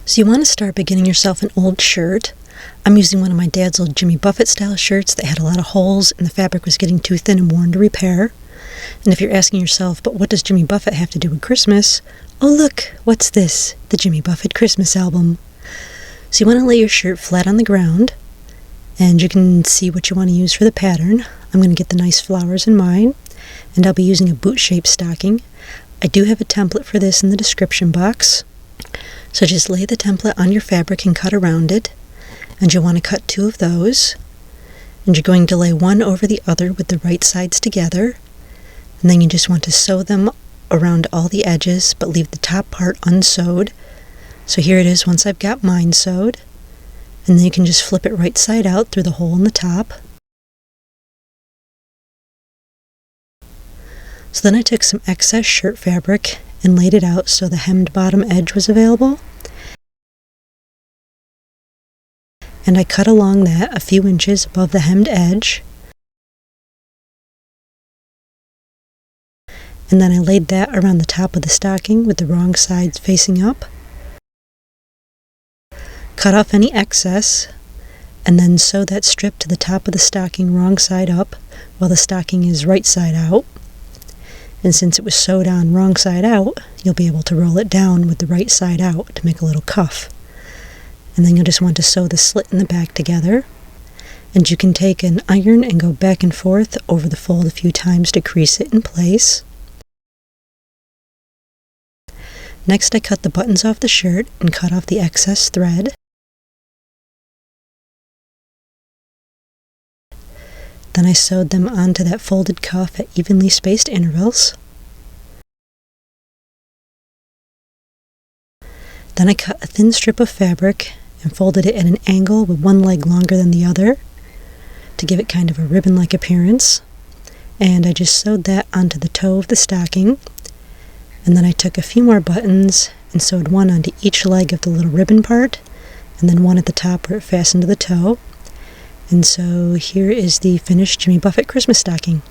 So you want to start by getting yourself an old shirt. I'm using one of my dad's old Jimmy Buffett style shirts that had a lot of holes and the fabric was getting too thin and worn to repair. And if you're asking yourself, but what does Jimmy Buffett have to do with Christmas? Oh look, what's this? The Jimmy Buffett Christmas album. So you want to lay your shirt flat on the ground, and you can see what you want to use for the pattern. I'm going to get the nice flowers in mine, and I'll be using a boot-shaped stocking. I do have a template for this in the description box. So just lay the template on your fabric and cut around it, and you'll want to cut 2 of those, and you're going to lay one over the other with the right sides together, and then you just want to sew them around all the edges but leave the top part unsewed. So here it is once I've got mine sewed, and then you can just flip it right side out through the hole in the top. So then I took some excess shirt fabric and laid it out so the hemmed bottom edge was available. And I cut along that a few inches above the hemmed edge. And then I laid that around the top of the stocking with the wrong sides facing up. Cut off any excess, and then sew that strip to the top of the stocking wrong side up while the stocking is right side out. And since it was sewed on wrong side out, you'll be able to roll it down with the right side out to make a little cuff. And then you'll just want to sew the slit in the back together. And you can take an iron and go back and forth over the fold a few times to crease it in place. Next, I cut the buttons off the shirt and cut off the excess thread. Then I sewed them onto that folded cuff at evenly spaced intervals. Then I cut a thin strip of fabric and folded it at an angle with one leg longer than the other to give it kind of a ribbon-like appearance. And I just sewed that onto the toe of the stocking. And then I took a few more buttons and sewed one onto each leg of the little ribbon part, and then one at the top where it fastened to the toe. And so here is the finished Jimmy Buffett Christmas stocking.